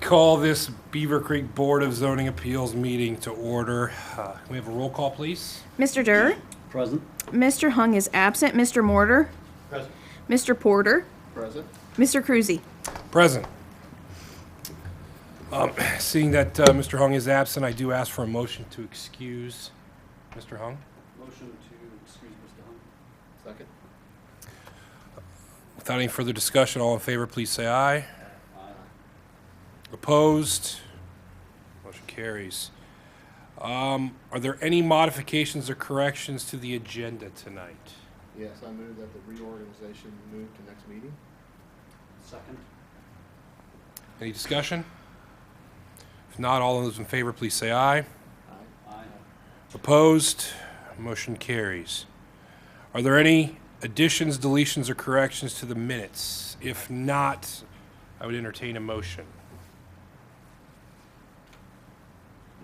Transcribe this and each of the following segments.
call this Beavercreek Board of Zoning Appeals meeting to order. Can we have a roll call, please? Mr. Durr? Present. Mr. Hung is absent. Mr. Mortar? Present. Mr. Porter? Present. Mr. Cruzy? Present. Seeing that Mr. Hung is absent, I do ask for a motion to excuse Mr. Hung. Motion to excuse Mr. Hunt. Second. Without any further discussion, all in favor, please say aye. Aye. Opposed? Motion carries. Are there any modifications or corrections to the agenda tonight? Yes, I move that the reorganization move to next meeting. Second. Any discussion? If not, all those in favor, please say aye. Aye. Aye. Opposed? Motion carries. Are there any additions, deletions, or corrections to the minutes? If not, I would entertain a motion.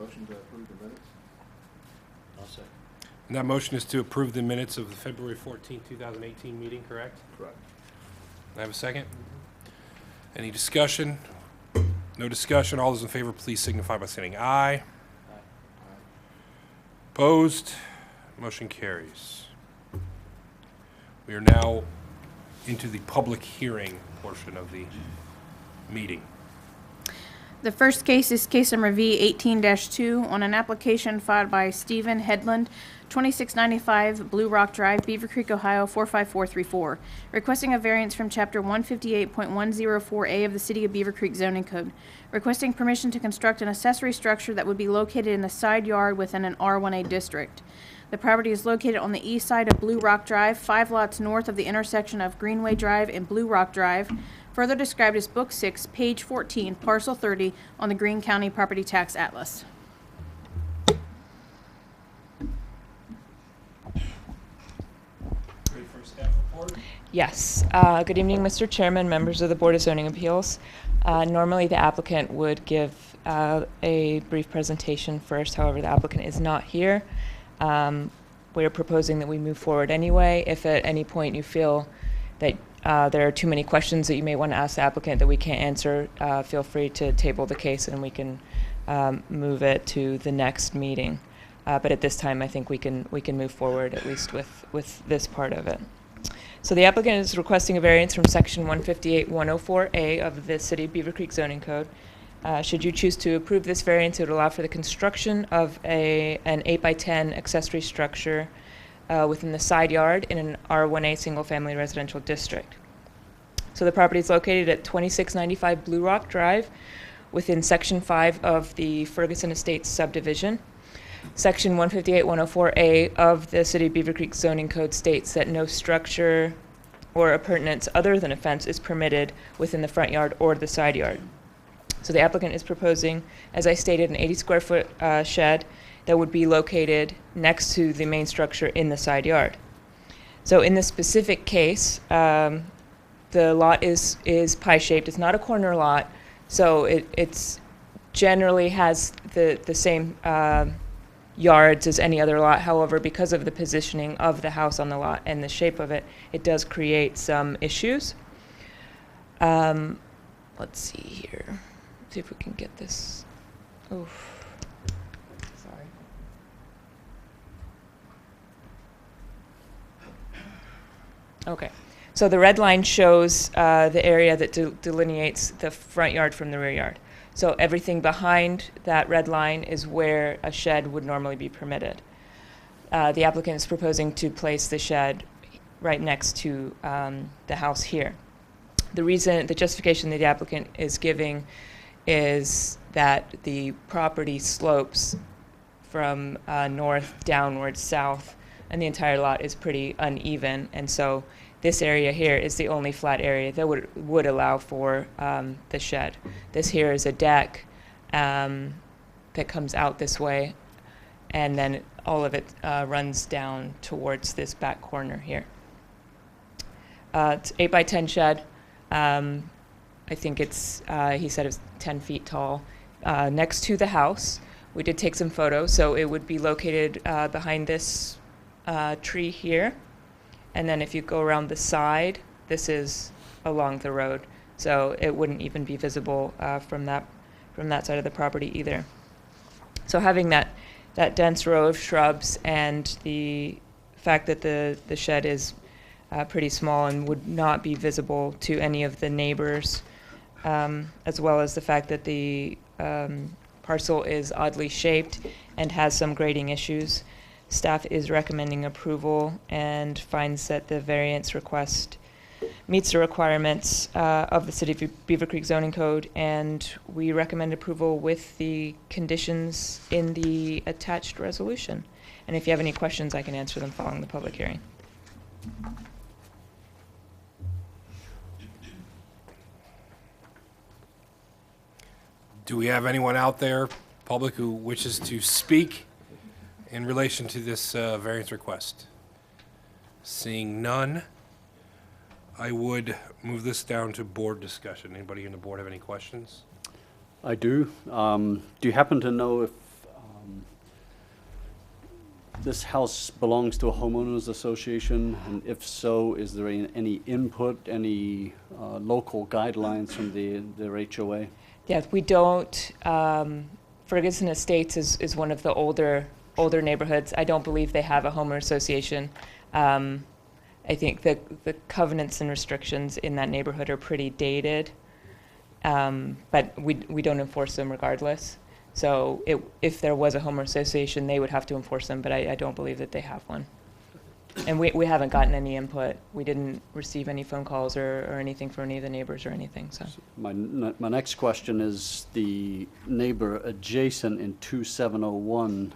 Motion to approve the minutes. I'll second. And that motion is to approve the minutes of the February 14, 2018 meeting, correct? Correct. I have a second? Any discussion? No discussion. All those in favor, please signify by saying aye. Aye. Opposed? Motion carries. We are now into the public hearing portion of the meeting. The first case is case number V18-2 on an application filed by Stephen Headland, 2695 Blue Rock Drive, Beavercreek, Ohio 45434, requesting a variance from Chapter 158.104A of the City of Beavercreek zoning code, requesting permission to construct an accessory structure that would be located in a side yard within an R1A district. The property is located on the east side of Blue Rock Drive, 5 lots north of the intersection of Greenway Drive and Blue Rock Drive, further described as Book 6, page 14, parcel 30 on the Greene County Property Tax Atlas. Ready for a staff report? Yes. Good evening, Mr. Chairman, members of the Board of Zoning Appeals. Normally, the applicant would give a brief presentation first. However, the applicant is not here. We're proposing that we move forward anyway. If at any point you feel that there are too many questions that you may want to ask the applicant that we can't answer, feel free to table the case and we can move it to the next meeting. But at this time, I think we can move forward at least with this part of it. So the applicant is requesting a variance from Section 158.104A of the City of Beavercreek zoning code. Should you choose to approve this variance, it would allow for the construction of an 8x10 accessory structure within the side yard in an R1A single-family residential district. So the property is located at 2695 Blue Rock Drive within Section 5 of the Ferguson Estates subdivision. Section 158.104A of the City of Beavercreek zoning code states that no structure or appurtenance other than a fence is permitted within the front yard or the side yard. So the applicant is proposing, as I stated, an 80 square foot shed that would be located next to the main structure in the side yard. So in this specific case, the lot is pie-shaped. It's not a corner lot, so it's generally has the same yards as any other lot. However, because of the positioning of the house on the lot and the shape of it, it does create some issues. Let's see here. See if we can get this. Oof. Sorry. Okay. So the red line shows the area that delineates the front yard from the rear yard. So everything behind that red line is where a shed would normally be permitted. The applicant is proposing to place the shed right next to the house here. The justification that the applicant is giving is that the property slopes from north downward south, and the entire lot is pretty uneven, and so this area here is the only flat area that would allow for the shed. This here is a deck that comes out this way, and then all of it runs down towards this back corner here. It's 8x10 shed. I think it's, he said it was 10 feet tall, next to the house. We did take some photos, so it would be located behind this tree here. And then if you go around the side, this is along the road. So it wouldn't even be visible from that from that side of the property either. So having that dense row of shrubs and the fact that the shed is pretty small and would not be visible to any of the neighbors, as well as the fact that the parcel is oddly shaped and has some grading issues, staff is recommending approval and finds that the variance request meets the requirements of the City of Beavercreek zoning code, and we recommend approval with the conditions in the attached resolution. And if you have any questions, I can answer them following the public hearing. Do we have anyone out there, public, who wishes to speak in relation to this variance request? Seeing none, I would move this down to board discussion. Anybody in the board have any questions? I do. Do you happen to know if this house belongs to a homeowners association? And if so, is there any input, any local guidelines from their HOA? Yeah, we don't. Ferguson Estates is one of the older neighborhoods. I don't believe they have a homeowner association. I think the covenants and restrictions in that neighborhood are pretty dated, but we don't enforce them regardless. So if there was a homeowner association, they would have to enforce them, but I don't believe that they have one. And we haven't gotten any input. We didn't receive any phone calls or anything from any of the neighbors or anything. So My next question is the neighbor adjacent in 2701.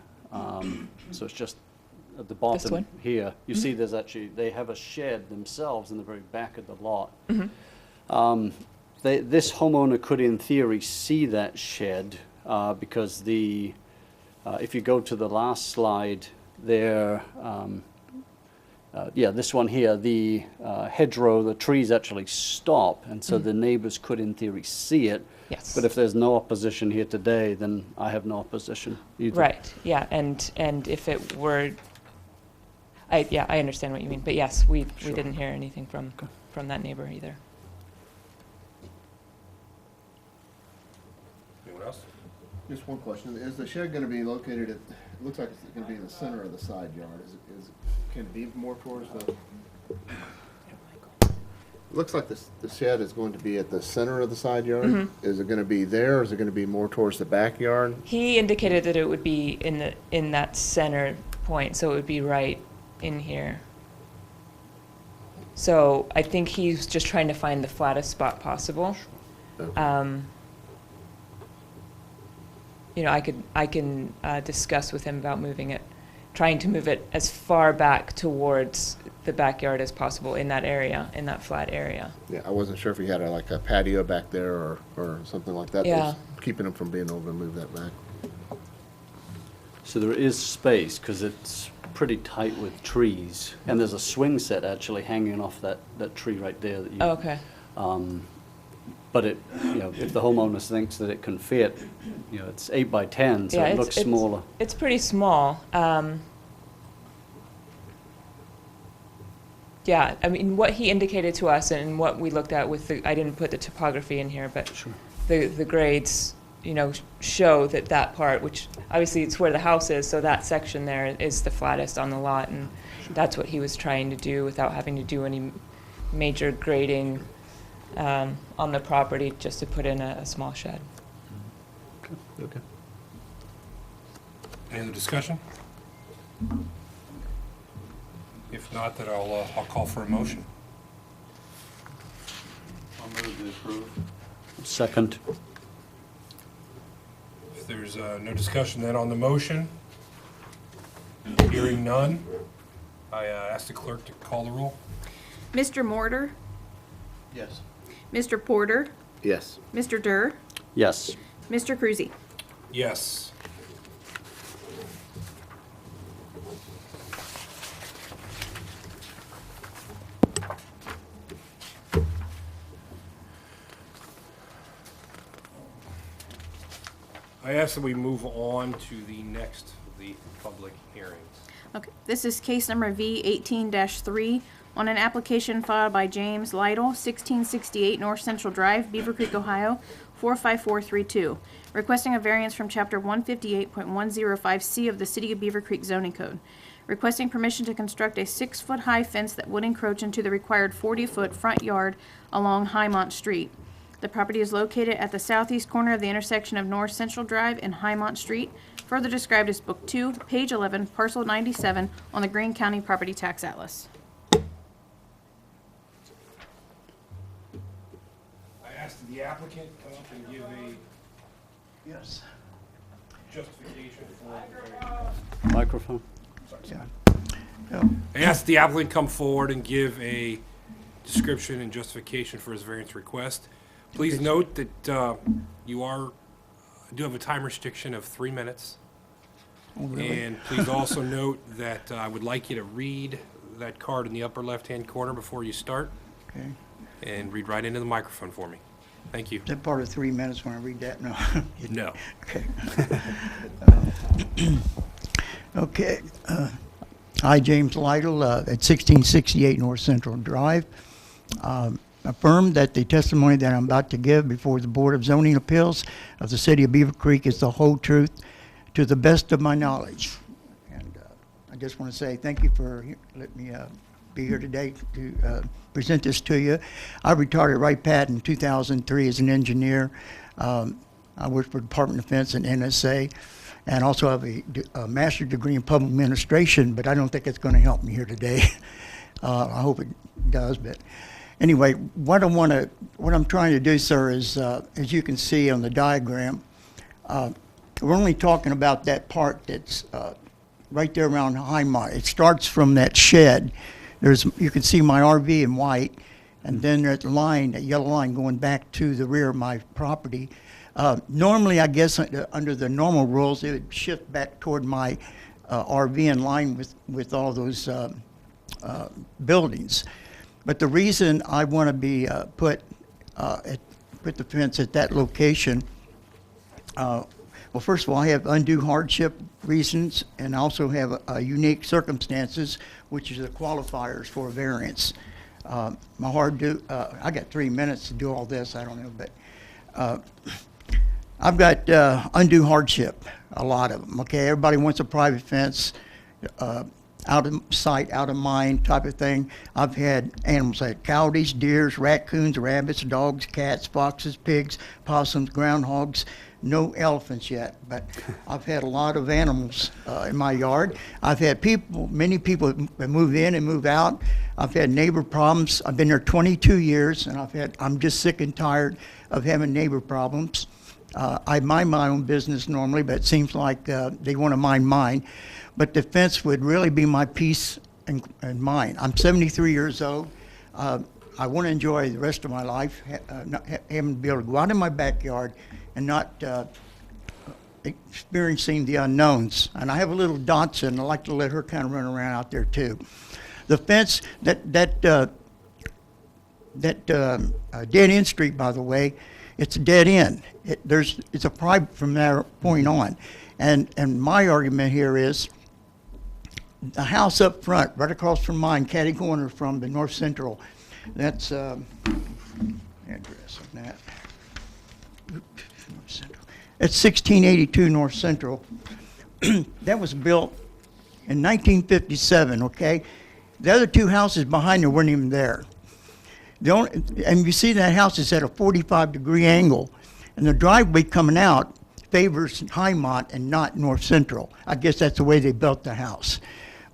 So it's just at the bottom one? here. You see there's actually, they have a shed themselves in the very back of the lot. This homeowner could in theory see that shed because if you go to the last slide there, this one here, the hedgerow, the trees actually stop, and so the neighbors could in theory see it. yes. But if there's no opposition here today, then I have no opposition either. Right, yeah, and if it were, I understand what you mean, but yes, we didn't hear anything from that neighbor either. Anyone else? Just one question. Is the shed gonna be located at, it looks like it's gonna be in the center of the side yard. Can it be more towards the? It looks like the shed is going to be at the center of the side yard. Is it gonna be there, or is it gonna be more towards the backyard? He indicated that it would be in that center point, so it would be right in here. So I think he's just trying to find the flattest spot possible. Okay. I can discuss with him about moving it, trying to move it as far back towards the backyard as possible in that area, in that flat area. Yeah, I wasn't sure if he had like a patio back there or something like that. Yeah. That's keeping him from being able to move that back. So there is space, because it's pretty tight with trees, and there's a swing set actually hanging off that tree right there that you. Oh, okay. But if the homeowner thinks that it can fit, it's 8 by 10, so Yeah, it looks smaller. It's pretty small. Yeah, I mean, what he indicated to us and what we looked at with I didn't put the topography in here, but Sure. the grades, show that part, which obviously it's where the house is, so that section there is the flattest on the lot, and that's what he was trying to do without having to do any major grading on the property, just to put in a small shed. Okay. Any other discussion? If not, then I'll call for a motion. I'll move to approve. Second. If there's no discussion then on the motion, hearing none, I ask the clerk to call the roll. Mr. Mortar, Yes. Mr. Porter, Yes. Mr. Durr, Yes. Mr. Cruzy. Yes. I ask that we move on to the next of the public hearings. Okay, this is case number V 18-3 on an application filed by James Lytle, 1668 North Central Drive, Beavercreek, Ohio, 45432, requesting a variance from Chapter 158.105C of the City of Beavercreek zoning code, requesting permission to construct a 6-foot-high fence that would encroach into the required 40-foot front yard along Highmont Street. The property is located at the southeast corner of the intersection of North Central Drive and Highmont Street, further described as Book 2, page 11, parcel 97 on the Greene County Property Tax Atlas. I asked the applicant come up and give a Yes. justification for. Microphone? I asked the applicant come forward and give a description and justification for his variance request. Please note that you do have a time restriction of 3 minutes. Oh, really? And please also note that I would like you to read that card in the upper left-hand corner before you start, Okay. and read right into the microphone for me. Thank you. Is that part of 3 minutes when I read that? No. No. Okay. Okay. I, James Lytle, at 1668 North Central Drive, affirm that the testimony that I'm about to give before the Board of Zoning Appeals of the City of Beavercreek is the whole truth to the best of my knowledge. And I just want to say thank you for letting me be here today to present this to you. I retired at Wright Pat in 2003 as an engineer. I worked for Department of Defense and NSA, and also have a master's degree in public administration, but I don't think it's going to help me here today. I hope it does, but anyway, what I'm trying to do, sir, is as you can see on the diagram, we're only talking about that part that's right there around Highmont. It starts from that shed. You can see my RV in white, and then there's the line, that yellow line going back to the rear of my property. Normally, I guess under the normal rules, it would shift back toward my RV in line with all those buildings. But the reason I want to be put the fence at that location, well, first of all, I have undue hardship reasons, and I also have unique circumstances, which is the qualifiers for a variance. I got 3 minutes to do all this, I don't know, but I've got undue hardship, a lot of them, okay? Everybody wants a private fence, out of sight, out of mind type of thing. I've had animals like coyotes, deers, raccoons, rabbits, dogs, cats, foxes, pigs, possums, groundhogs. No elephants yet, but I've had a lot of animals in my yard. I've had many people move in and move out. I've had neighbor problems. I've been there 22 years, and I'm just sick and tired of having neighbor problems. I mind my own business normally, but it seems like they want to mind mine. But the fence would really be my peace and mind. I'm 73 years old. I want to enjoy the rest of my life, having to be able to go out in my backyard and not experiencing the unknowns. And I have a little Dotson. I like to let her kind of run around out there too. The fence, that dead end street, by the way, it's a dead end. It's a private from that point on. And my argument here is the house up front, right across from mine, catty corner from the North Central. That's address on that. North Central. It's 1682 North Central. That was built in 1957. Okay, the other two houses behind there weren't even there. And you see that house is at a 45-degree angle, and the driveway coming out favors Highmont and not North Central. I guess that's the way they built the house.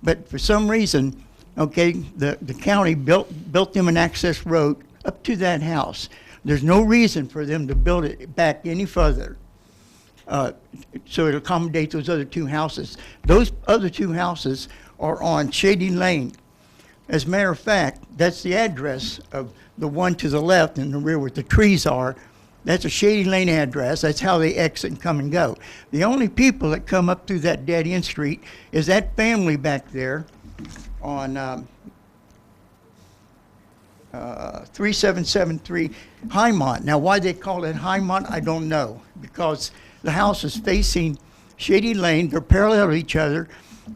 But for some reason, okay, the county built them an access road up to that house. There's no reason for them to build it back any further so it accommodate those other two houses. Those other two houses are on Shady Lane. As a matter of fact, that's the address of the one to the left in the rear where the trees are. That's a Shady Lane address. That's how they exit and come and go. The only people that come up through that dead end street is that family back there on 3773 Highmont. Now, why they call it Highmont, I don't know, because the house is facing Shady Lane. They're parallel to each other.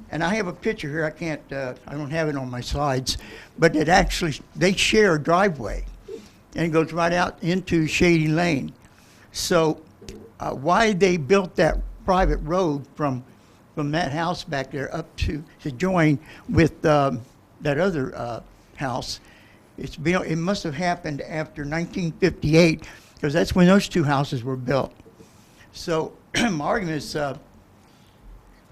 And I have a picture here. I don't have it on my slides, but they share a driveway, and it goes right out into Shady Lane. So why they built that private road from that house back there up to join with that other house, it must have happened after 1958, because that's when those two houses were built. So my argument is,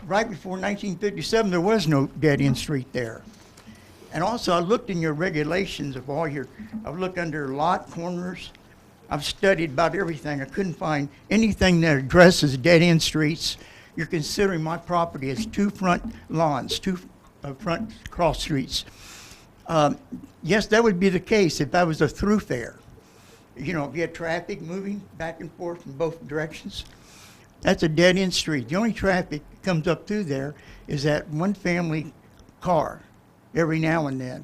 right before 1957, there was no dead-end street there. And also, I looked in your regulations of all your, I've looked under lot corners. I've studied about everything. I couldn't find anything that addresses dead-end streets. You're considering my property as two front lawns, two front cross streets. Yes, that would be the case if that was a thoroughfare. You know, if you had traffic moving back and forth in both directions, that's a dead-end street. The only traffic that comes up through there is that one family car every now and then.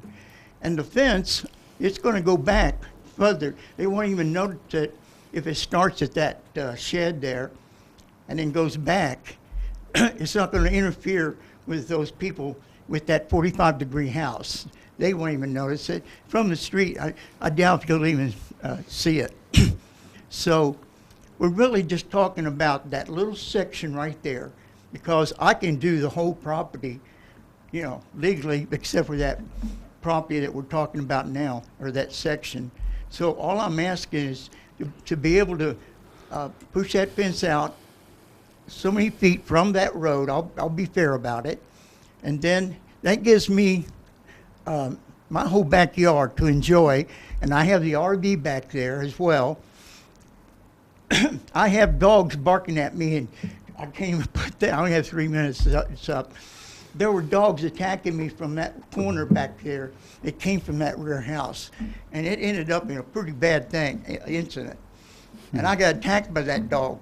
And the fence, it's going to go back further. They won't even notice it if it starts at that shed there and then goes back. It's not going to interfere with those people with that 45-degree house. They won't even notice it. From the street, I doubt you'll even see it. So we're really just talking about that little section right there, because I can do the whole property, you know, legally, except for that property that we're talking about now, or that section. So all I'm asking is to be able to push that fence out so many feet from that road. I'll be fair about it. And then that gives me my whole backyard to enjoy. And I have the RV back there as well. I have dogs barking at me, and I can't even put that. I only have 3 minutes. It's up. There were dogs attacking me from that corner back there. It came from that rear house, and it ended up in a pretty bad incident. And I got attacked by that dog,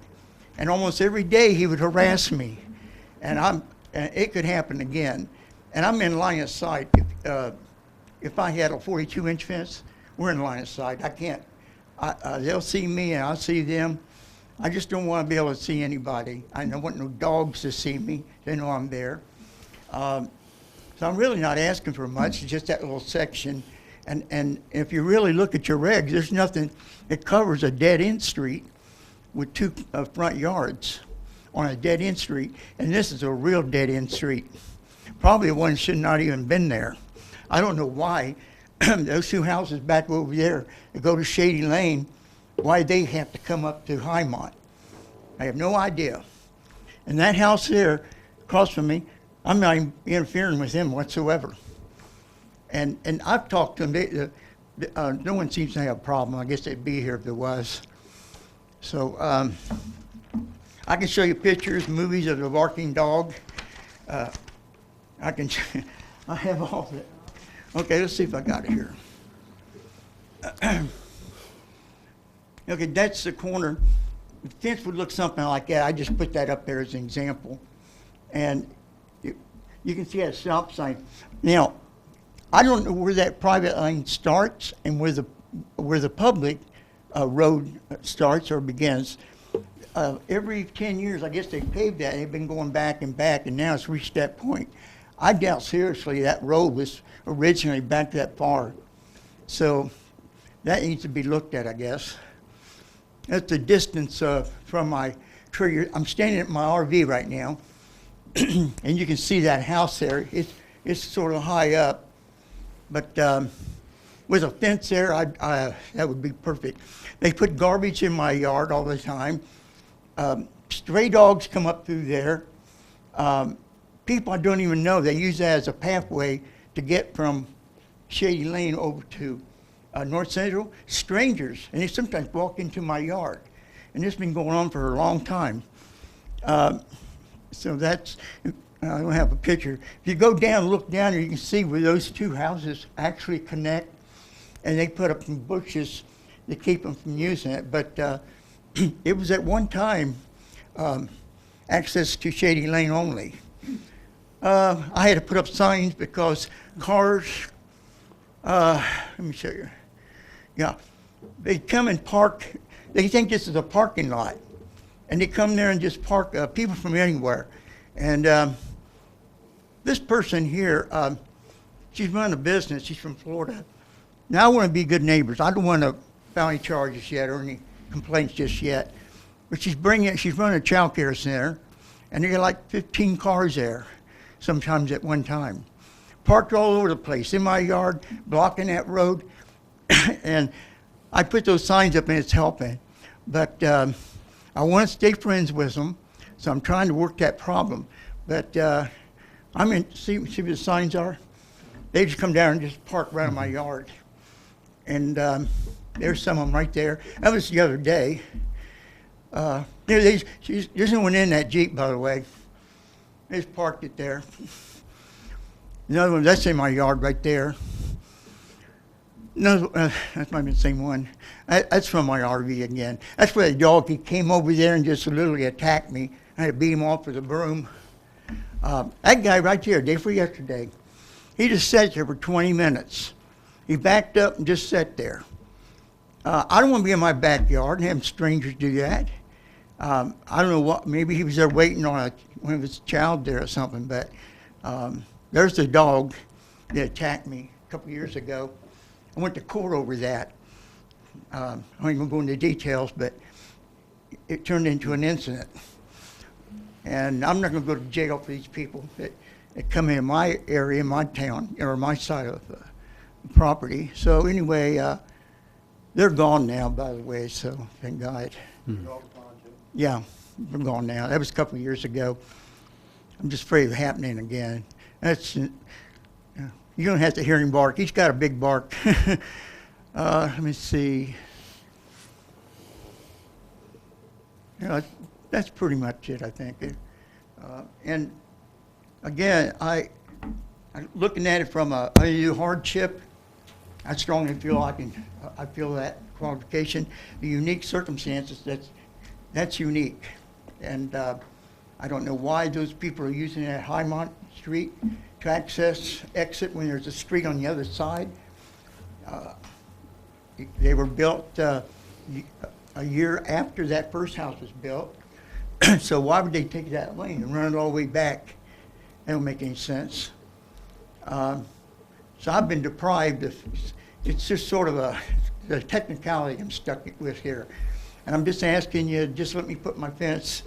and almost every day he would harass me, and it could happen again. And I'm in line of sight. If I had a 42-inch fence, we're in line of sight. I can't. They'll see me, and I'll see them. I just don't want to be able to see anybody. I don't want no dogs to see me. They know I'm there. So I'm really not asking for much. It's just that little section. And if you really look at your regs, there's nothing. It covers a dead-end street with two front yards on a dead-end street. And this is a real dead-end street. Probably one should not even been there. I don't know why those two houses back over there that go to Shady Lane, why they have to come up to Highmont. I have no idea. And that house there across from me, I'm not even interfering with them whatsoever. And I've talked to them. No one seems to have a problem. I guess they'd be here if there was. So I can show you pictures, movies of the barking dog. I have all that. Okay, let's see if I got it here. Okay, that's the corner. The fence would look something like that. I just put that up there as an example. And you can see that stop sign. Now, I don't know where that private lane starts and where the public road starts or begins. Every 10 years, I guess they paved that. They've been going back, and now it's reached that point. I doubt seriously that road was originally back that far. So that needs to be looked at, I guess. That's the distance from my tree. I'm standing at my RV right now, and you can see that house there. It's sort of high up, but with a fence there, that would be perfect. They put garbage in my yard all the time. Stray dogs come up through there. People I don't even know, they use that as a pathway to get from Shady Lane over to North Central. Strangers, and they sometimes walk into my yard. And this has been going on for a long time. So that's, I don't have a picture. If you go down, look down there, you can see where those two houses actually connect. And they put up some bushes to keep them from using it. But it was at one time access to Shady Lane only. I had to put up signs because cars, let me show you. Yeah, they come and park. They think this is a parking lot, and they come there and just park people from anywhere. And this person here, she's running a business. She's from Florida. Now I want to be good neighbors. I don't want to file any charges yet or any complaints just yet. But she's running a child care center, and there are like 15 cars there, sometimes at one time. Parked all over the place, in my yard, blocking that road. And I put those signs up and it's helping. But I want to stay friends with them, so I'm trying to work that problem. But see what the signs are? They just come down and just park right in my yard. And there's some of them right there. That was the other day. There's no one in that Jeep, by the way. They just parked it there. Another one, that's in my yard right there. No, that might be the same one. That's from my RV again. That's where the dog, he came over there and just literally attacked me. I had to beat him off with a broom. That guy right there, day before yesterday, he just sat there for 20 minutes. He backed up and just sat there. I don't want to be in my backyard and have strangers do that. I don't know what, maybe he was there waiting on one of his child there or something, but there's the dog that attacked me a couple years ago. I went to court over that. I don't even go into details, but it turned into an incident. And I'm not going to go to jail for these people that come in my area, my town, or my side of the property. So anyway, they're gone now, by the way, so thank God. Yeah, they're gone now. That was a couple of years ago. I'm just afraid of it happening again. That's, you don't have to hear him bark. He's got a big bark. Let me see. That's pretty much it, I think. And again, I'm looking at it from a undue hardship. I strongly feel I feel that qualification. The unique circumstances, that's unique. And I don't know why those people are using that Highmont Street to exit when there's a street on the other side. They were built a year after that first house was built. So why would they take that lane and run it all the way back? That don't make any sense. So I've been deprived of, it's just sort of the technicality I'm stuck with here. And I'm just asking you, just let me put my fence.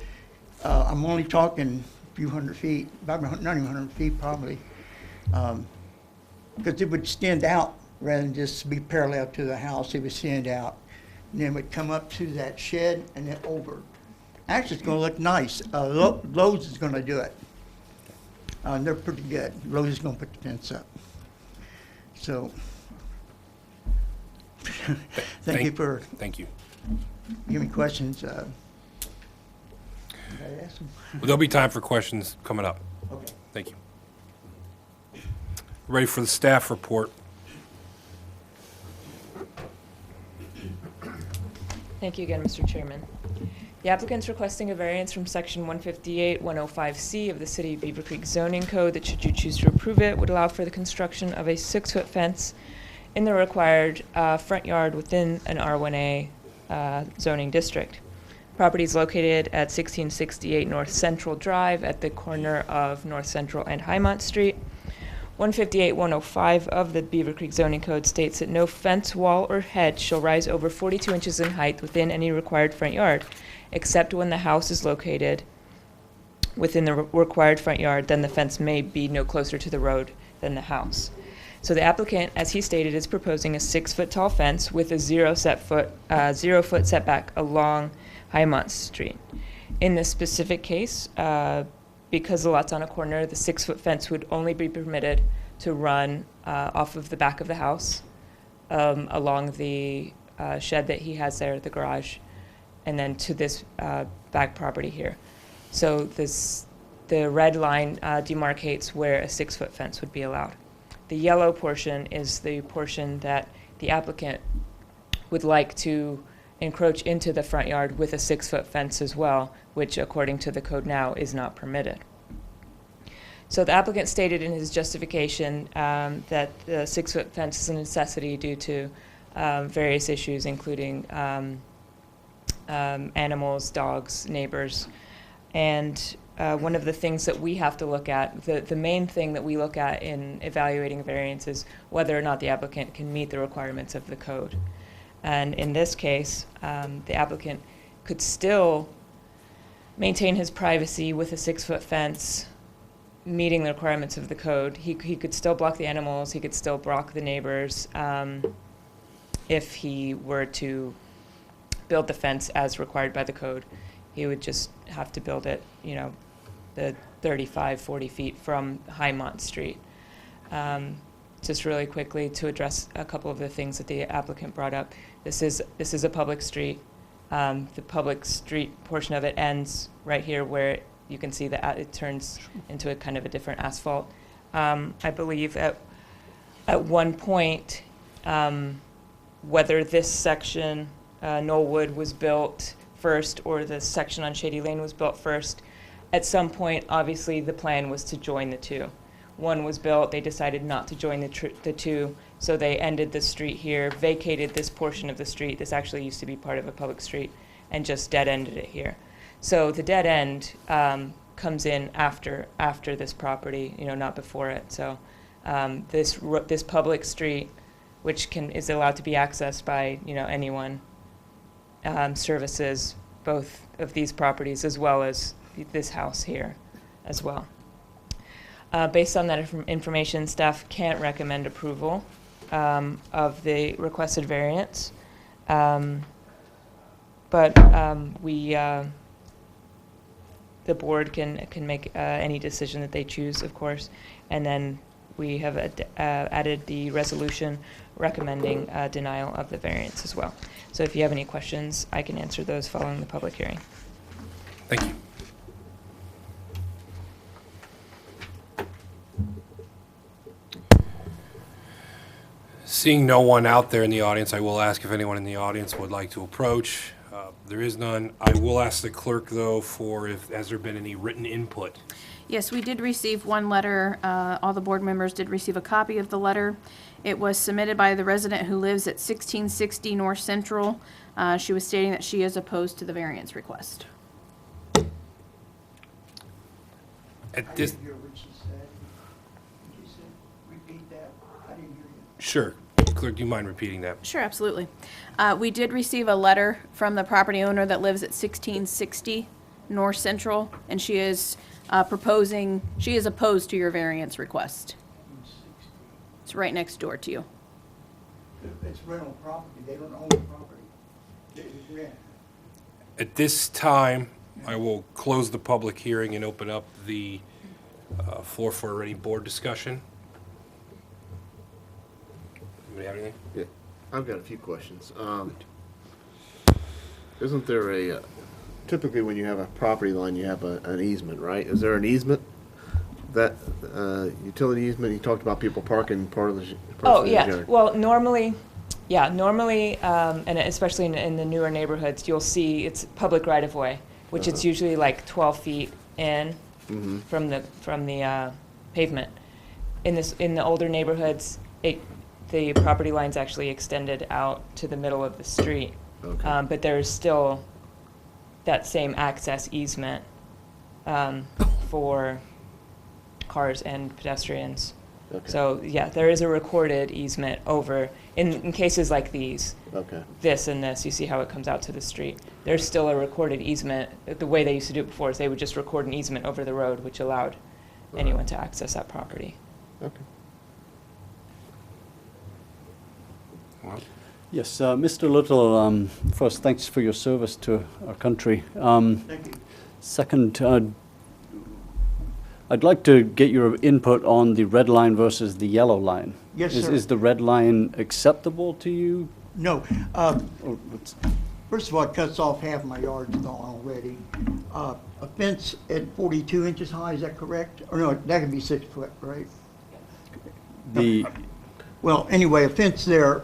I'm only talking a few hundred feet, about not even 100 feet probably, because it would stand out rather than just be parallel to the house. It would stand out, and then it would come up to that shed and then over. Actually, it's going to look nice. Lowe's is going to do it. They're pretty good. Lowe's is going to put the fence up. So, thank you for. Thank you. Give me questions. Did I ask them? Well, there'll be time for questions coming up. Okay. Thank you. Ready for the staff report. Thank you again, Mr. Chairman. The applicant's requesting a variance from section 158-105C of the City of Beavercreek zoning code that, should you choose to approve it, would allow for the construction of a 6-foot fence in the required front yard within an R1A zoning district. Property is located at 1668 North Central Drive at the corner of North Central and Highmont Street. 158-105 of the Beavercreek zoning code states that no fence, wall, or hedge shall rise over 42 inches in height within any required front yard, except when the house is located within the required front yard. Then the fence may be no closer to the road than the house. So the applicant, as he stated, is proposing a 6-foot tall fence with a 0-foot setback along Highmont Street. In this specific case, because the lot's on a corner, the 6-foot fence would only be permitted to run off of the back of the house, along the shed that he has there, the garage, and then to this back property here. So the red line demarcates where a 6-foot fence would be allowed. The yellow portion is the portion that the applicant would like to encroach into the front yard with a 6-foot fence as well, which according to the code now is not permitted. So the applicant stated in his justification that the 6-foot fence is a necessity due to various issues, including animals, dogs, neighbors. And one of the things that we have to look at, the main thing that we look at in evaluating a variance is whether or not the applicant can meet the requirements of the code. And in this case, the applicant could still maintain his privacy with a 6-foot fence, meeting the requirements of the code. He could still block the animals, he could still block the neighbors, if he were to build the fence as required by the code. He would just have to build it, the 35, 40 feet from Highmont Street. Just really quickly to address a couple of the things that the applicant brought up. This is a public street. The public street portion of it ends right here where you can see that it turns into a kind of a different asphalt. I believe at one point, whether this section, Knollwood, was built first or the section on Shady Lane was built first, at some point, obviously, the plan was to join the two. One was built, they decided not to join the two, so they ended the street here, vacated this portion of the street. This actually used to be part of a public street, and just dead-ended it here. So the dead end comes in after this property, not before it. So this public street, which is allowed to be accessed by anyone, services both of these properties as well as this house here as well. Based on that information, staff can't recommend approval of the requested variance, but the board can make any decision that they choose, of course, and then we have added the resolution recommending denial of the variance as well. So if you have any questions, I can answer those following the public hearing. Thank you. Seeing no one out there in the audience, I will ask if anyone in the audience would like to approach. There is none. I will ask the clerk, though, has there been any written input? Yes, we did receive one letter. All the board members did receive a copy of the letter. It was submitted by the resident who lives at 1660 North Central. She was stating that she is opposed to the variance request. At this, hear what she said. She said, repeat that. I didn't hear you. sure. Clerk, do you mind repeating that? Sure, absolutely. We did receive a letter from the property owner that lives at 1660 North Central, and she is opposed to your variance request. It's right next door to you. It's rental property. They don't own the property. They rent. At this time, I will close the public hearing and open up the floor for any board discussion. Anybody have anything? Yeah, I've got a few questions. Isn't there typically when you have a property line, you have an easement, right? Is there an easement? That utility easement, you talked about people parking part of the Oh, yeah. Well, normally, and especially in the newer neighborhoods, you'll see it's public right-of-way, which it's usually like 12 feet in from the pavement. In the older neighborhoods, the property line's actually extended out to the middle of the street. Okay. But there's still that same access easement for cars and pedestrians. Okay. So, yeah, there is a recorded easement over, in cases like these, Okay. this and this, you see how it comes out to the street. There's still a recorded easement. The way they used to do it before is they would just record an easement over the road, which allowed anyone to access that property. Okay. Yes, Mr. Little, first, thanks for your service to our country. Thank you. Second, I'd like to get your input on the red line versus the yellow line. Yes, Is- sir. Is the red line acceptable to you? No. Or what's- First of all, it cuts off half my yard's gone already. A fence at 42 inches high, is that correct? Or no, that could be 6 foot, right? The, Well, anyway, a fence there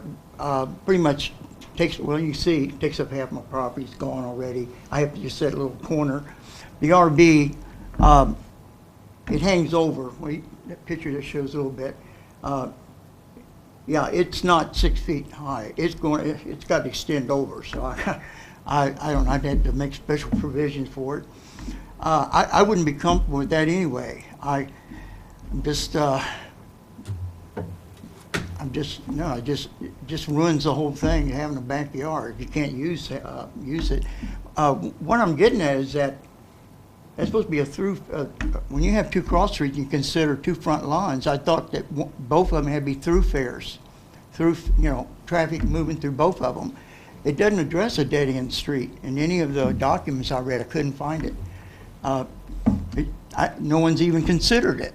pretty much takes, well, you see, takes up half my property. It's gone already. I have to just set a little corner. The RV, it hangs over. That picture that shows a little bit. Yeah, it's not 6 feet high. It's got to extend over. So I don't know. I'd have to make special provisions for it. I wouldn't be comfortable with that anyway. It just ruins the whole thing, having a backyard. You can't use it. What I'm getting at is that that's supposed to be a through, when you have two cross streets, you consider two front lawns. I thought that both of them had to be thoroughfares, through, traffic moving through both of them. It doesn't address a dead-end street. In any of the documents I read, I couldn't find it. No one's even considered it.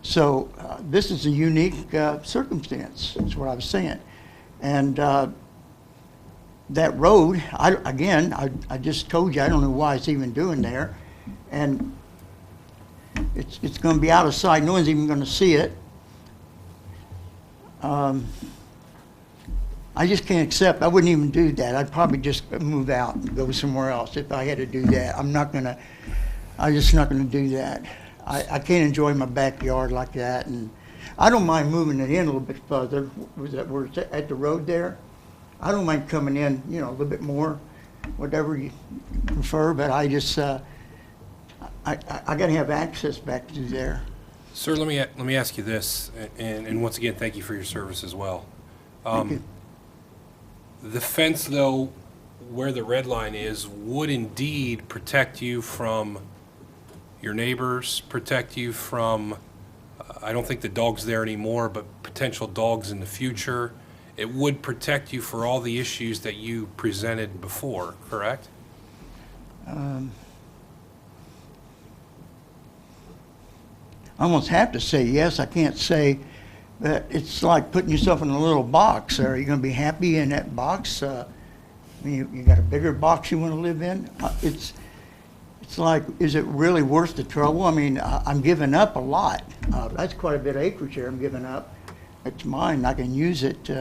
So this is a unique circumstance, is what I was saying. And that road, I just told you, I don't know why it's even doing there. And it's going to be out of sight. No one's even going to see it. I just can't accept. I wouldn't even do that. I'd probably just move out and go somewhere else if I had to do that. I'm just not going to do that. I can't enjoy my backyard like that. And I don't mind moving it in a little bit further. Where it's at the road there. I don't mind coming in, a little bit more, whatever you prefer. But I just, I got to have access back to there. Sir, let me ask you this, and once again, thank you for your service as well. Thank you. The fence, though, where the red line is, would indeed protect you from your neighbors, protect you from, I don't think the dog's there anymore, but potential dogs in the future. It would protect you for all the issues that you presented before, correct? I almost have to say yes. I can't say that. It's like putting yourself in a little box. Are you going to be happy in that box? You got a bigger box you want to live in? It's like, is it really worth the trouble? I mean, I'm giving up a lot. That's quite a bit of acreage here I'm giving up. It's mine. I can use it.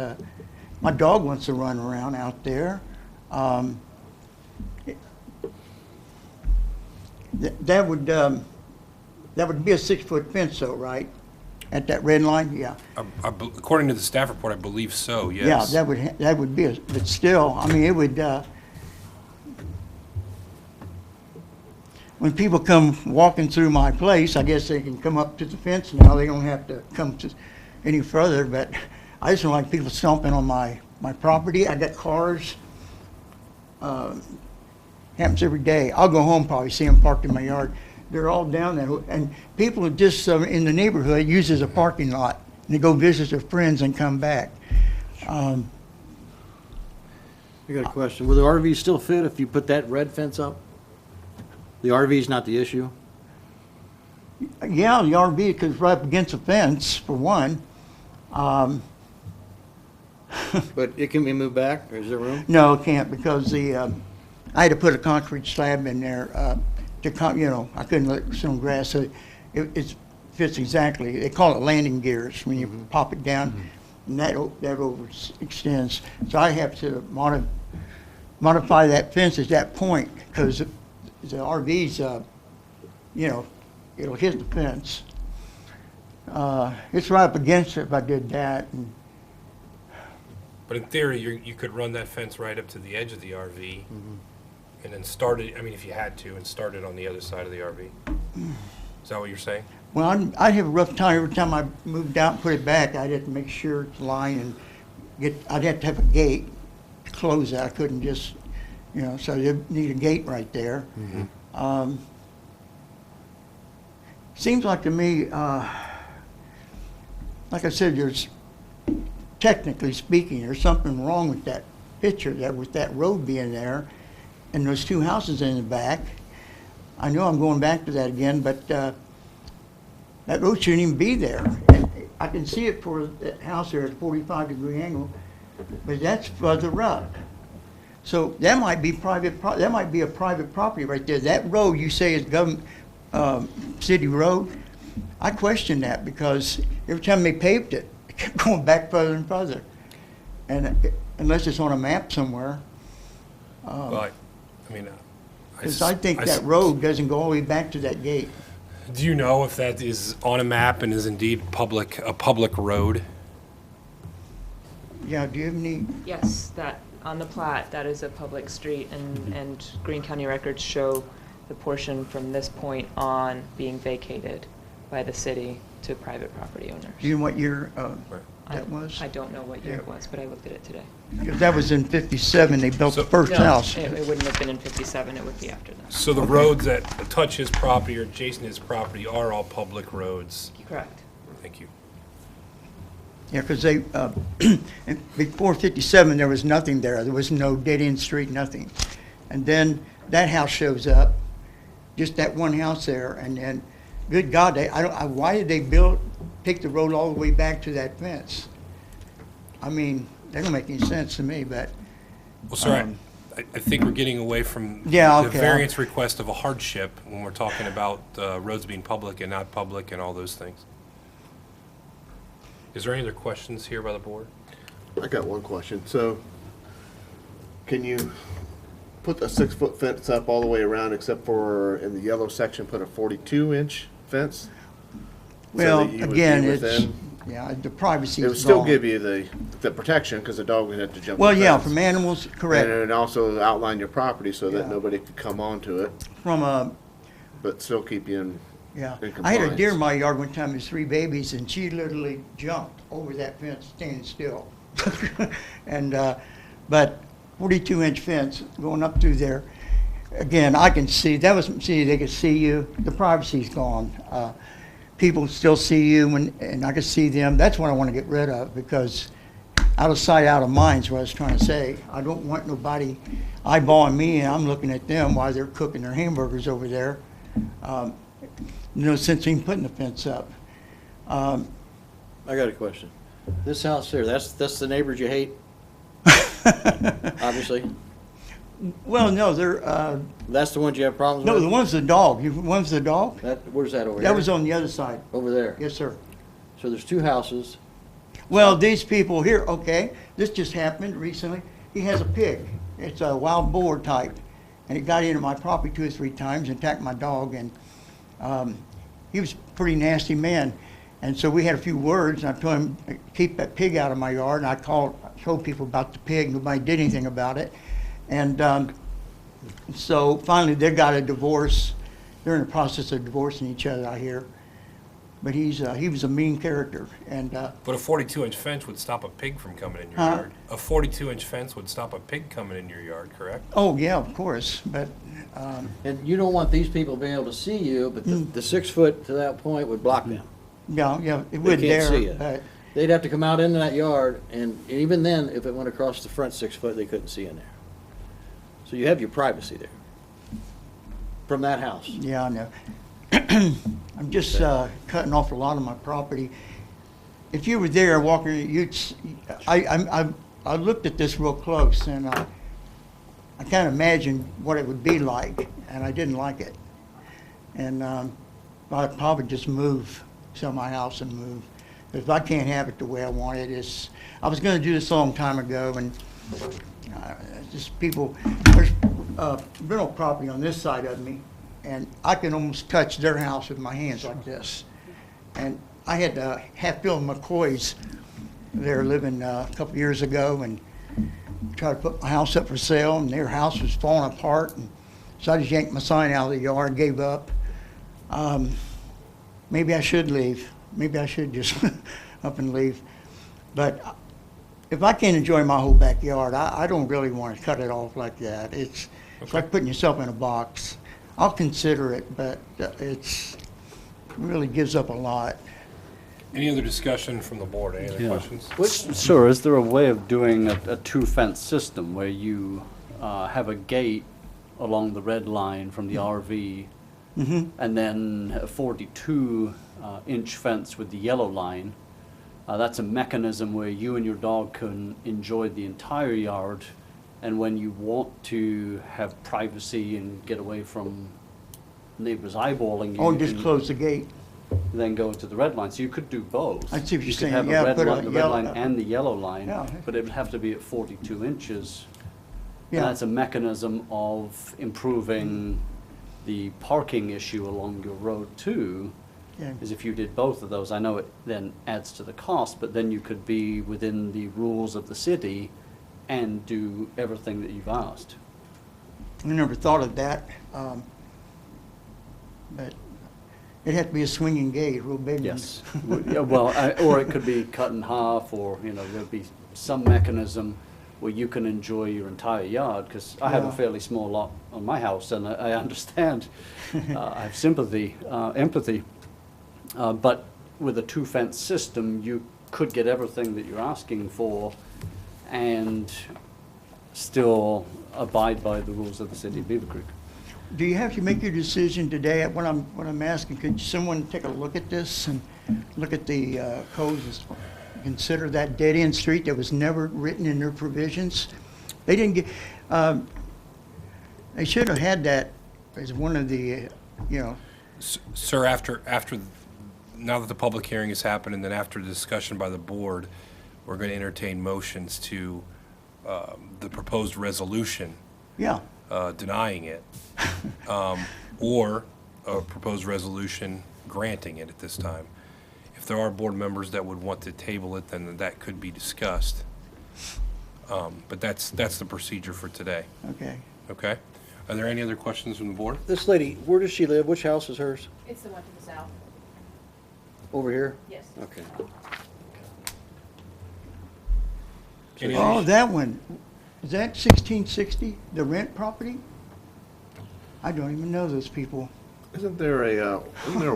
My dog wants to run around out there. That would be a 6-foot fence, though, right? At that red line, yeah. According to the staff report, I believe so, yes. Yeah, that would be, but still, I mean, it would. When people come walking through my place, I guess they can come up to the fence now. They don't have to come to any further. But I just don't like people stomping on my property. I got cars. Happens every day. I'll go home probably see them parked in my yard. They're all down there, and people just in the neighborhood use it as a parking lot. And they go visit their friends and come back. I got a question. Will the RV still fit if you put that red fence up? The RV's not the issue? Yeah, the RV, because right up against the fence, for one. But it can be moved back, or is there room? No, it can't, because I had to put a concrete slab in there I couldn't let some grass, so it fits exactly. They call it landing gears when you pop it down, and that overextends. So I have to modify that fence at that point, because the RV's, it'll hit the fence. It's right up against it if I did that. But in theory, you could run that fence right up to the edge of the RV, and then start it, if you had to, and start it on the other side of the RV. Is that what you're saying? Well, I'd have a rough time every time I moved out and put it back. I'd have to make sure it's lined and I'd have to have a gate to close that. I couldn't just, so you'd need a gate right there. Seems like to me, like I said, technically speaking, there's something wrong with that picture, with that road being there, and those two houses in the back. I know I'm going back to that again, but that road shouldn't even be there. And I can see it for that house there at a 45-degree angle, but that's further up. So that might be that might be a private property right there. That road you say is government city road. I question that, because every time they paved it, it kept going back further and further. And unless it's on a map somewhere. Because I think that road doesn't go all the way back to that gate. Do you know if that is on a map and is indeed a public road? Yeah, do you have any? Yes, that, on the plat, that is a public street, and Greene County records show the portion from this point on being vacated by the city to private property owners. Do you know what year? that was? I don't know what year it was, but I looked at it today. Because that was in 57, they built the So- first No, house. it wouldn't have been in 57, it would be after that. So the roads that touch his property or adjacent to his property are all public roads? Correct. Thank you. Yeah, because they, before 57, there was nothing there. There was no dead-end street, nothing. And then that house shows up, just that one house there, and then, good God, why did they take the road all the way back to that fence? I mean, that don't make any sense to me, but, Well, sir, I think we're getting away from Yeah, the okay. variance request of a hardship when we're talking about roads being public and not public and all those things. Is there any other questions here by the board? I got one question. So, can you put a 6-foot fence up all the way around except for in the yellow section, put a 42-inch fence? well, that you would be again, it's, within- yeah, the privacy It would is still gone. give you the protection, because the dog would have to jump Well, the yeah, fence. from animals, And correct. then also outline your property so that Yeah. nobody could come onto it, From a, but still keep you in. yeah. in I had a deer in compliance. my yard one time, with 3 babies, and she literally jumped over that fence, standing still. And, but 42-inch fence going up through there. Again, I can see, they could see you, the privacy's gone. People still see you, and I can see them. That's what I want to get rid of, because out of sight, out of mind is what I was trying to say. I don't want nobody eyeballing me, and I'm looking at them while they're cooking their hamburgers over there. No sense in putting the fence up. I got a question. This house here, that's the neighbors you hate? Obviously. Well, no, they're, That's the ones you have problems no, with? the one's the dog. One's the dog? Where's that over here? That was on the other side. Over there. Yes, sir. So there's 2 houses. Well, these people here, okay, this just happened recently. He has a pig. It's a wild boar type. And it got into my property 2 or 3 times and attacked my dog. And he was a pretty nasty man. And so we had a few words, and I told him, keep that pig out of my yard. And I told people about the pig. Nobody did anything about it. And so finally, they got a divorce. They're in the process of divorcing each other, I hear. But he was a mean character. And But a 42-inch fence would stop a pig from coming in your Huh? yard. A 42-inch fence would stop a pig coming in your yard, correct? oh, yeah, of course. But And you don't want these people being able to see you, but the 6 foot to that point would block them. yeah, it They would can't see there. it. But They'd have to come out into that yard, and even then, if it went across the front 6 foot, they couldn't see in there. So you have your privacy there from that house. yeah, I know. I'm just cutting off a lot of my property. If you were there walking, I looked at this real close, and I kind of imagined what it would be like, and I didn't like it. And I'd probably just sell my house and move. If I can't have it the way I want it, I was going to do this a long time ago, and just people, there's rental property on this side of me, and I can almost touch their house with my hands like this. And I had Hatfield McCoys there living a couple years ago, and tried to put my house up for sale, and their house was falling apart, and so I just yanked my sign out of the yard, gave up. Maybe I should leave. Maybe I should just up and leave. But if I can't enjoy my whole backyard, I don't really want to cut it off like that. It's like putting yourself in a box. I'll consider it, but it really gives up a lot. Any other discussion from the board? Any other Yeah. questions? Sir, is there a way of doing a 2-fence system where you have a gate along the red line from the RV, and then a 42-inch fence with the yellow line? That's a mechanism where you and your dog can enjoy the entire yard, and when you want to have privacy and get away from neighbors eyeballing you, Or you just can close the gate. then go to the red line. So you could do both. I see what you're saying. You could Yeah, have a put red a line, the red yellow- line and the yellow line, Yeah. but it would have to be at 42 inches. Yeah. And that's a mechanism of improving the parking issue along your road too, Yeah. is if you did both of those. I know it then adds to the cost, but then you could be within the rules of the city and do everything that you've asked. I never thought of that. But It'd have to be a swinging gate, real big one. Yes. Yeah, well, or it could be cut in half, or, there'd be some mechanism where you can enjoy your entire yard, because I have a Yeah. fairly small lot on my house, and I understand, I have sympathy, empathy. But with a two-fence system, you could get everything that you're asking for and still abide by the rules of the city of Beavercreek. Do you have to make your decision today? What I'm asking, could someone take a look at this and look at the codes? Consider that dead-end street that was never written in their provisions? They didn't get, they should have had that as one of the, Sir, now that the public hearing has happened, and then after the discussion by the board, we're going to entertain motions to the proposed resolution yeah. denying it, or a proposed resolution granting it at this time. If there are board members that would want to table it, then that could be discussed. But that's the procedure for today, Okay. okay? Are there any other questions from the board? This lady, where does she live? Which house is hers? It's the one to the south. Over here? Yes. Okay. Any Oh, others? that one. Is that 1660, the rent property? I don't even know those people. Isn't there a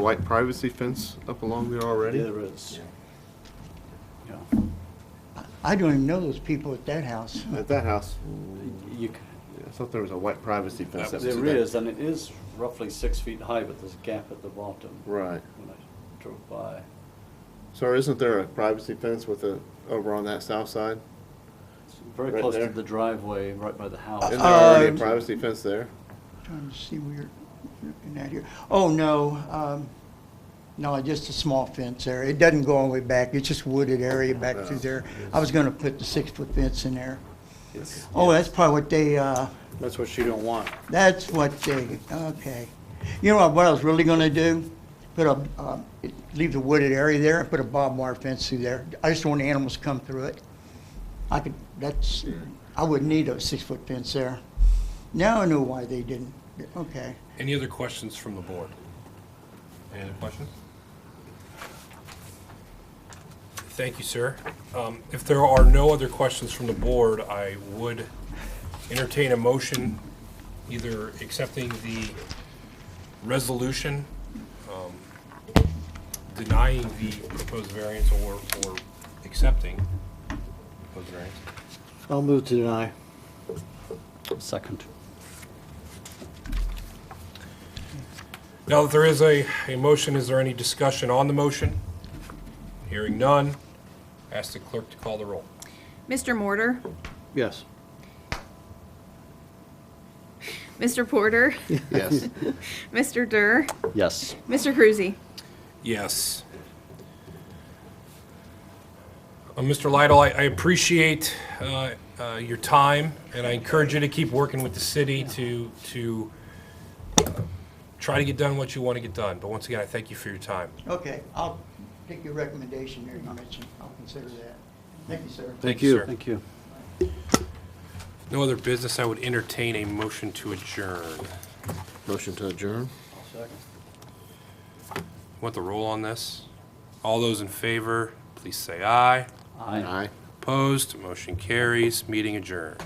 white privacy fence up along there already? There is. Yeah. I don't even know those people at that house. At that house, You c- I thought there was a white privacy fence. that was There there. is, and it is roughly 6 feet high, but there's a gap at the bottom Right. when I drove by. So isn't there a privacy fence over on that south side? It's very Right close there? to the driveway, right by the house. Isn't there already a Um, privacy fence there? Trying to see where you're looking at here. Oh, no, no, just a small fence there. It doesn't go all the way back. It's just wooded area back through there. I was gonna put the 6-foot fence in there. It's- Oh, that's probably what they, That's what she don't want. that's what they, okay. You know what I was really gonna do? Put leave the wooded area there and put a barbed wire fence through there. I just don't want the animals to come through it. I wouldn't need a 6-foot fence there. Now I know why they didn't. Okay. Any other questions from the board? Any other questions? Thank you, sir. If there are no other questions from the board, I would entertain a motion either accepting the resolution, denying the proposed variance, or accepting proposed variance. I'll move to deny. Second. Now that there is a motion, is there any discussion on the motion? Hearing none, ask the clerk to call the roll. Mr. Mortar, Yes. Mr. Porter, Yes. Mr. Durr, Yes. Mr. Cruzy. Yes. Mr. Lytle, I appreciate your time, and I encourage you to keep working with the city to try to get done what you want to get done. But once again, I thank you for your time. Okay, I'll take your recommendation there you mentioned. I'll consider that. Thank you, sir. Thank you, sir. Thank you. No other business, I would entertain a motion to adjourn. Motion to adjourn? Want the roll on this? All those in favor, please say aye. Aye. Aye. Opposed, motion carries, meeting adjourned.